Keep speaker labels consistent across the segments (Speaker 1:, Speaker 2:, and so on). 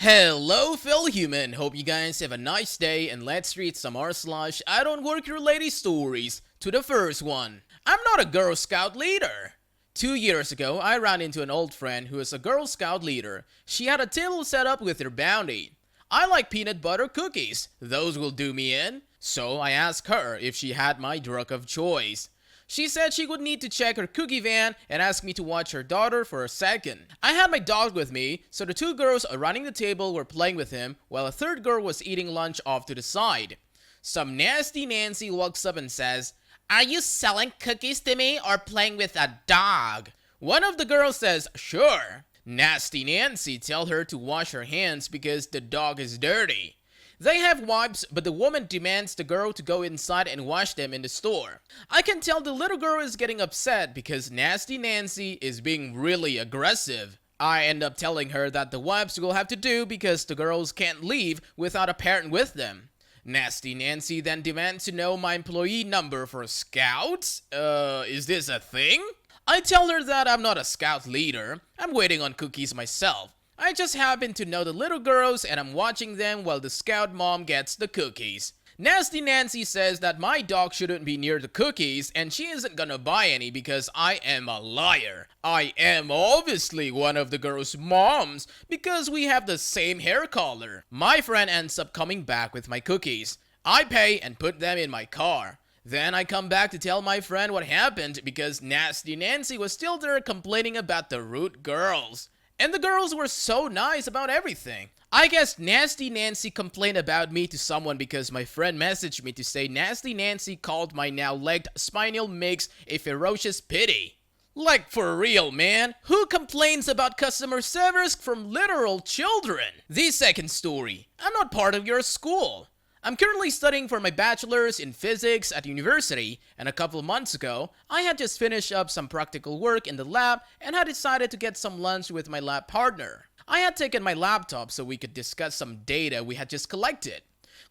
Speaker 1: Hello fellow human, hope you guys have a nice day and let's read some I don't work related stories to the first one. I'm not a Girl Scout leader. 2 years ago, I ran into an old friend who is a Girl Scout leader. She had a table set up with her bounty. I like peanut butter cookies, those will do me in. So I asked her if she had my drug of choice. She said she would need to check her cookie van and asked me to watch her daughter for a second. I had my dog with me, so the two girls running the table were playing with him while a third girl was eating lunch off to the side. Some nasty Nancy walks up and says, "Are you selling cookies to me or playing with a dog?" One of the girls says, "Sure." Nasty Nancy tells her to wash her hands because the dog is dirty. They have wipes, but the woman demands the girl to go inside and wash them in the store. I can tell the little girl is getting upset because Nasty Nancy is being really aggressive. I end up telling her that the wipes will have to do because the girls can't leave without a parent with them. Nasty Nancy then demands to know my employee number for scouts? Is this a thing? I tell her that I'm not a scout leader. I'm waiting on cookies myself. I just happen to know the little girls and I'm watching them while the scout mom gets the cookies. Nasty Nancy says that my dog shouldn't be near the cookies and she isn't gonna buy any because I am a liar. I am obviously one of the girls' moms because we have the same hair color. My friend ends up coming back with my cookies. I pay and put them in my car. Then I come back to tell my friend what happened because Nasty Nancy was still there complaining about the rude girls. And the girls were so nice about everything. I guess Nasty Nancy complained about me to someone because my friend messaged me to say Nasty Nancy called my now legged spinal mix a ferocious pity. Like for real, man, who complains about customer service from literal children? The second story, I'm not part of your school. I'm currently studying for my bachelor's in physics at university, and a couple of months ago, I had just finished up some practical work in the lab and had decided to get some lunch with my lab partner. I had taken my laptop so we could discuss some data we had just collected.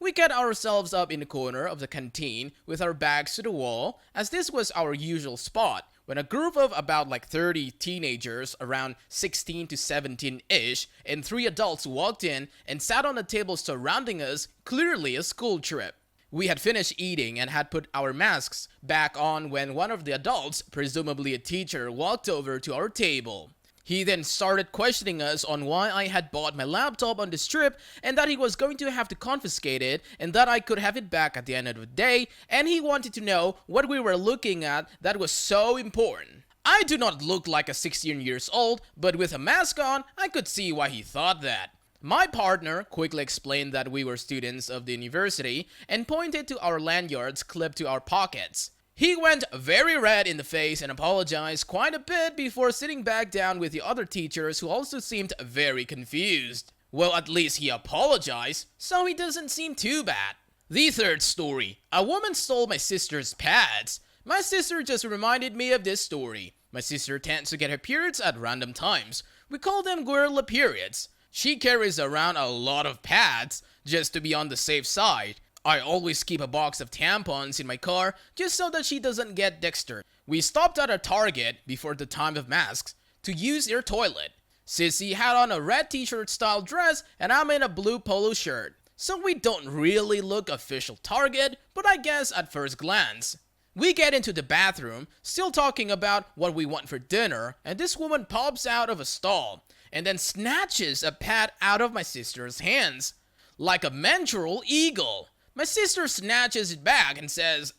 Speaker 1: We got ourselves up in the corner of the canteen with our backs to the wall, as this was our usual spot, when a group of about 30 teenagers, around 16 to 17-ish, and 3 adults walked in and sat on the tables surrounding us, clearly a school trip. We had finished eating and had put our masks back on when one of the adults, presumably a teacher, walked over to our table. He then started questioning us on why I had bought my laptop on this trip and that he was going to have to confiscate it and that I could have it back at the end of the day, and he wanted to know what we were looking at that was so important. I do not look like a 16 years old, but with a mask on, I could see why he thought that. My partner quickly explained that we were students of the university and pointed to our lanyards clipped to our pockets. He went very red in the face and apologized quite a bit before sitting back down with the other teachers who also seemed very confused. Well, at least he apologized, so he doesn't seem too bad. The third story. A woman stole my sister's pads. My sister just reminded me of this story. My sister tends to get her periods at random times. We call them guerrilla periods. She carries around a lot of pads just to be on the safe side. I always keep a box of tampons in my car just so that she doesn't get Dexter. We stopped at a Target before the time of masks to use their toilet. Sissy had on a red t-shirt style dress and I'm in a blue polo shirt. So we don't really look official Target, but I guess at first glance. We get into the bathroom, still talking about what we want for dinner, and this woman pops out of a stall and then snatches a pad out of my sister's hands. Like a menstrual eagle. My sister snatches it back and says,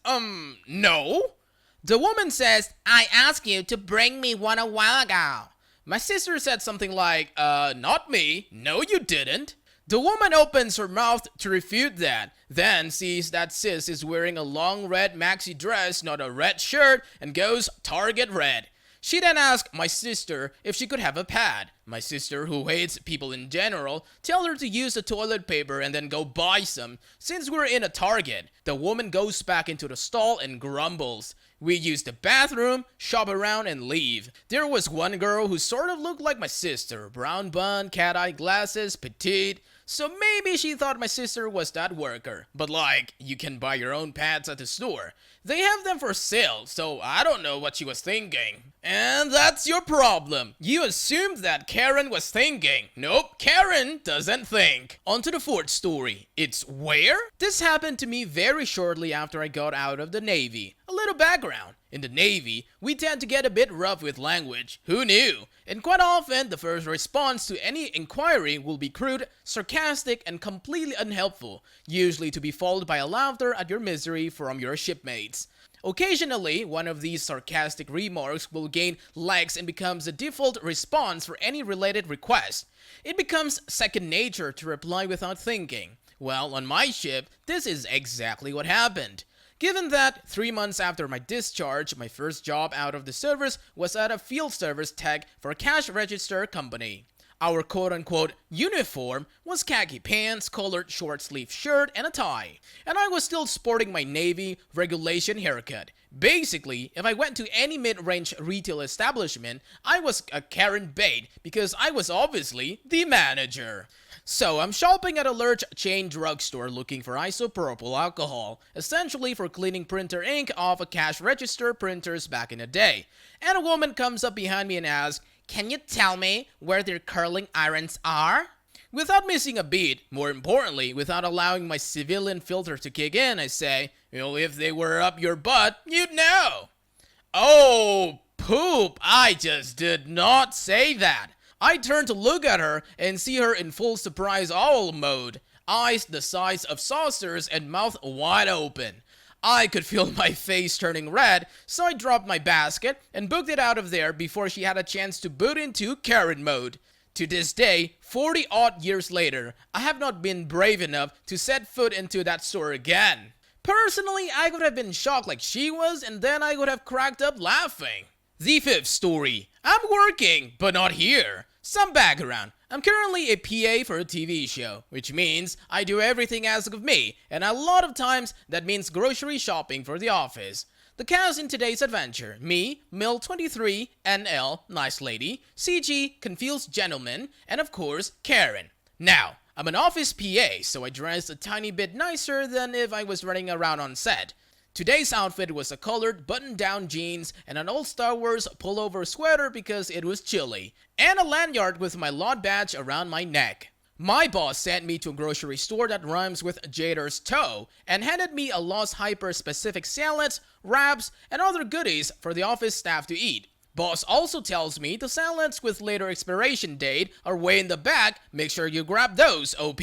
Speaker 1: no? The woman says, "I asked you to bring me one a while ago." My sister said something like, not me. No, you didn't. The woman opens her mouth to refute that, then sees that sis is wearing a long red maxi dress, not a red shirt, and goes Target red. She then asked my sister if she could have a pad. My sister, who hates people in general, tell her to use the toilet paper and then go buy some. Since we're in a Target, the woman goes back into the stall and grumbles. We use the bathroom, shop around, and leave. There was one girl who sort of looked like my sister. Brown bun, cat-eye glasses, petite. So maybe she thought my sister was that worker. But like, you can buy your own pants at the store. They have them for sale, so I don't know what she was thinking. And that's your problem. You assumed that Karen was thinking. Nope, Karen doesn't think. On to the fourth story. It's where? This happened to me very shortly after I got out of the Navy. A little background. In the Navy, we tend to get a bit rough with language. Who knew? And quite often, the first response to any inquiry will be crude, sarcastic, and completely unhelpful, usually to be followed by a laughter at your misery from your shipmates. Occasionally, one of these sarcastic remarks will gain legs and becomes the default response for any related request. It becomes second nature to reply without thinking. Well, on my ship, this is exactly what happened. Given that 3 months after my discharge, my first job out of the service was at a field service tech for a cash register company. Our quote-unquote uniform was khaki pants, colored short-sleeve shirt, and a tie. And I was still sporting my Navy regulation haircut. Basically, if I went to any mid-range retail establishment, I was a Karen bait because I was obviously the manager. So I'm shopping at a large chain drugstore looking for isopropyl alcohol, essentially for cleaning printer ink off a cash register printers back in the day. And a woman comes up behind me and asks, "Can you tell me where their curling irons are?" Without missing a beat, more importantly, without allowing my civilian filter to kick in, I say, "Well, if they were up your butt, you'd know." Oh, poop, I just did not say that. I turn to look at her and see her in full surprise owl mode, eyes the size of saucers and mouth wide open. I could feel my face turning red, so I dropped my basket and booked it out of there before she had a chance to boot into Karen mode. To this day, 40-odd years later, I have not been brave enough to set foot into that store again. Personally, I would have been shocked like she was, and then I would have cracked up laughing. The fifth story. I'm working, but not here. Some background. I'm currently a PA for a TV show, which means I do everything asked of me, and a lot of times that means grocery shopping for the office. The cast in today's adventure: me, Mill 23, NL, nice lady, CG, confused gentleman, and of course, Karen. Now, I'm an office PA, so I dress a tiny bit nicer than if I was running around on set. Today's outfit was a colored button-down jeans and an old Star Wars pullover sweater because it was chilly, and a lanyard with my lot badge around my neck. My boss sent me to a grocery store that rhymes with Jader's toe and handed me a Lost Hyper-specific salads, wraps, and other goodies for the office staff to eat. Boss also tells me the salads with later expiration date are way in the back. Make sure you grab those, OP.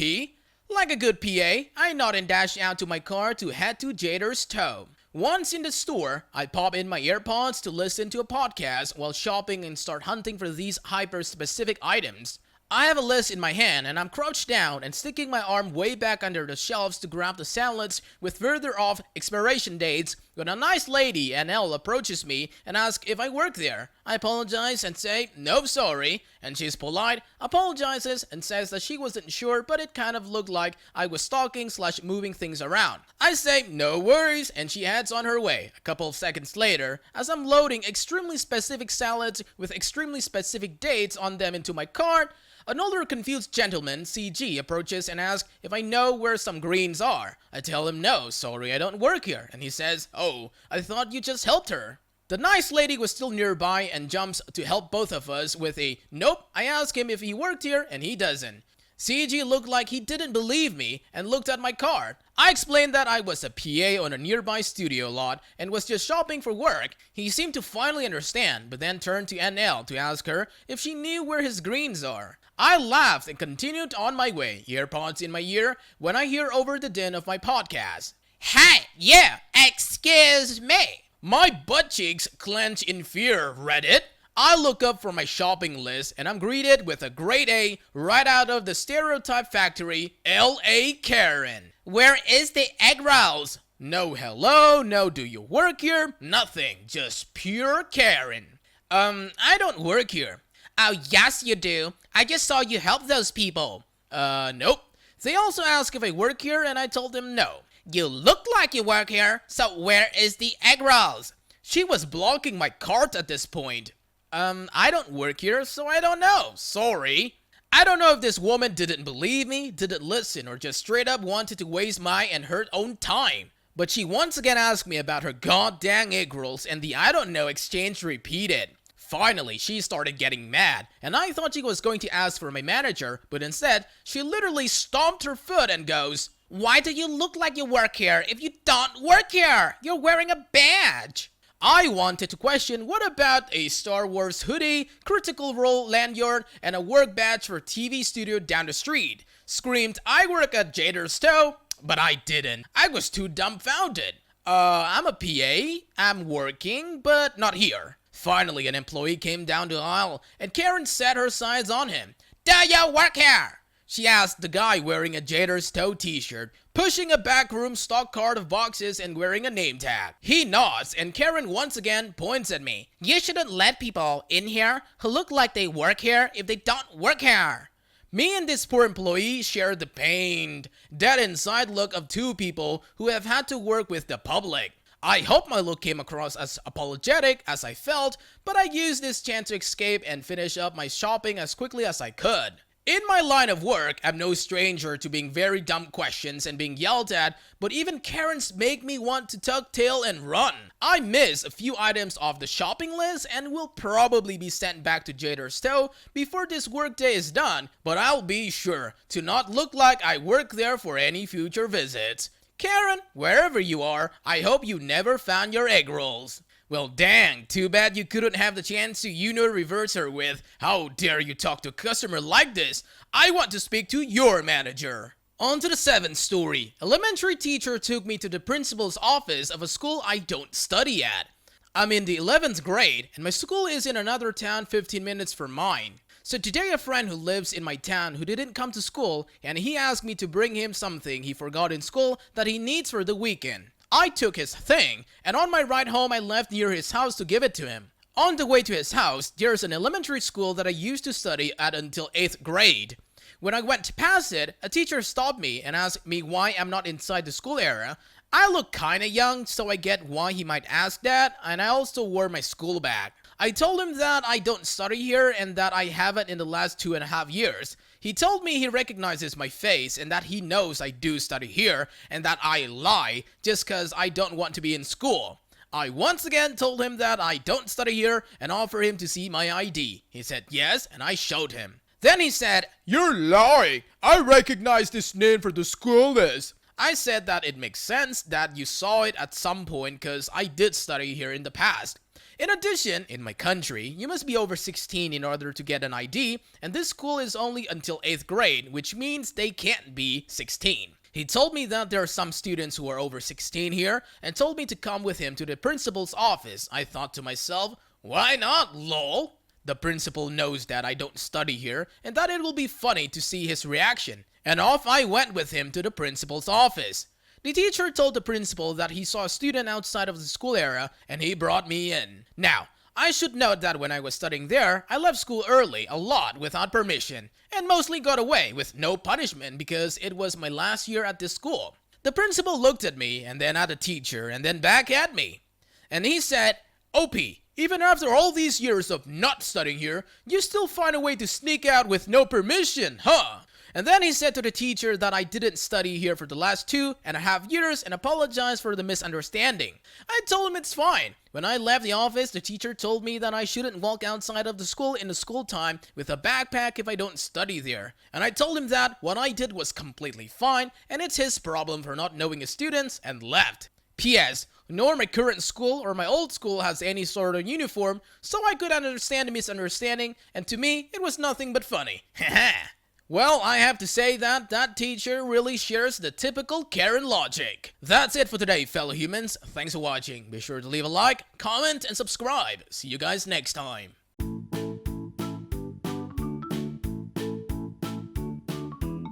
Speaker 1: Like a good PA, I nod and dash out to my car to head to Jader's toe. Once in the store, I pop in my AirPods to listen to a podcast while shopping and start hunting for these hyper-specific items. I have a list in my hand and I'm crouched down and sticking my arm way back under the shelves to grab the salads with further off expiration dates when a nice lady, NL, approaches me and asks if I work there. I apologize and say, "No, sorry," and she's polite, apologizes and says that she wasn't sure but it kind of looked like I was stalking/moving things around. I say, "No worries," and she heads on her way. A couple of seconds later, as I'm loading extremely specific salads with extremely specific dates on them into my cart, an older confused gentleman, CG, approaches and asks if I know where some greens are. I tell him no, sorry, I don't work here, and he says, "Oh, I thought you just helped her." The nice lady was still nearby and jumps to help both of us with a "Nope." I ask him if he worked here, and he doesn't. CG looked like he didn't believe me and looked at my card. I explained that I was a PA on a nearby studio lot and was just shopping for work. He seemed to finally understand, but then turned to NL to ask her if she knew where his greens are. I laughed and continued on my way, earpods in my ear, when I hear over the din of my podcast. "Hey, yeah, excuse me." My butt cheeks clench in fear, Reddit. I look up from my shopping list and I'm greeted with a grade A right out of the stereotype factory, L.A. Karen. "Where is the egg rolls?" No hello, no do you work here, nothing, just pure Karen. I don't work here." "Oh, yes you do. I just saw you help those people." Nope. They also asked if I work here and I told them no. "You look like you work here, so where is the egg rolls?" She was blocking my cart at this point. I don't work here, so I don't know. Sorry. I don't know if this woman didn't believe me, didn't listen, or just straight up wanted to waste my and her own time. But she once again asked me about her goddamn egg rolls, and the I don't know exchange repeated. Finally, she started getting mad, and I thought she was going to ask for my manager, but instead, she literally stomped her foot and goes, "Why do you look like you work here if you don't work here? You're wearing a badge." I wanted to question what about a Star Wars hoodie, Critical Role lanyard, and a work badge for TV studio down the street. Screamed, "I work at Jader's Toe," but I didn't. I was too dumbfounded. I'm a PA, I'm working, but not here. Finally, an employee came down the aisle, and Karen set her sights on him. "Do you work here?" she asked the guy wearing a Jader's Toe t-shirt, pushing a backroom stock cart of boxes and wearing a name tag. He nods, and Karen once again points at me. "You shouldn't let people in here who look like they work here if they don't work here." Me and this poor employee shared the pained, dead inside look of two people who have had to work with the public. I hope my look came across as apologetic as I felt, but I used this chance to escape and finish up my shopping as quickly as I could. In my line of work, I'm no stranger to being very dumb questions and being yelled at, but even Karens make me want to tuck tail and run. I miss a few items off the shopping list and will probably be sent back to Jader's Toe before this workday is done, but I'll be sure to not look like I work there for any future visits. Karen, wherever you are, I hope you never found your egg rolls. Well, dang, too bad you couldn't have the chance to, reverse her with, "How dare you talk to a customer like this? I want to speak to your manager." On to the 7th story. Elementary teacher took me to the principal's office of a school I don't study at. I'm in the 11th grade, and my school is in another town 15 minutes from mine. So today a friend who lives in my town who didn't come to school, and he asked me to bring him something he forgot in school that he needs for the weekend. I took his thing, and on my ride home I left near his house to give it to him. On the way to his house, there's an elementary school that I used to study at until 8th grade. When I went past it, a teacher stopped me and asked me why I'm not inside the school area. I look kinda young, so I get why he might ask that, and I also wore my school bag. I told him that I don't study here and that I haven't in the last 2.5 years. He told me he recognizes my face and that he knows I do study here and that I lie just cause I don't want to be in school. I once again told him that I don't study here and offered him to see my ID. He said yes, and I showed him. Then he said, "You're lying. I recognize this name for the school list." I said that it makes sense that you saw it at some point cause I did study here in the past. In addition, in my country, you must be over 16 in order to get an ID, and this school is only until 8th grade, which means they can't be 16. He told me that there are some students who are over 16 here, and told me to come with him to the principal's office. I thought to myself, why not, lol? The principal knows that I don't study here, and that it will be funny to see his reaction. And off I went with him to the principal's office. The teacher told the principal that he saw a student outside of the school area and he brought me in. Now, I should note that when I was studying there, I left school early, a lot without permission, and mostly got away with no punishment because it was my last year at this school. The principal looked at me and then at the teacher and then back at me. And he said, "OP, even after all these years of not studying here, you still find a way to sneak out with no permission, huh?" And then he said to the teacher that I didn't study here for the last 2.5 years and apologized for the misunderstanding. I told him it's fine. When I left the office, the teacher told me that I shouldn't walk outside of the school in the school time with a backpack if I don't study there. And I told him that what I did was completely fine and it's his problem for not knowing his students and left. P.S. Nor my current school or my old school has any sort of uniform, so I could understand the misunderstanding, and to me, it was nothing but funny. Haha. Well, I have to say that that teacher really shares the typical Karen logic. That's it for today, fellow humans. Thanks for watching. Be sure to leave a like, comment, and subscribe. See you guys next time.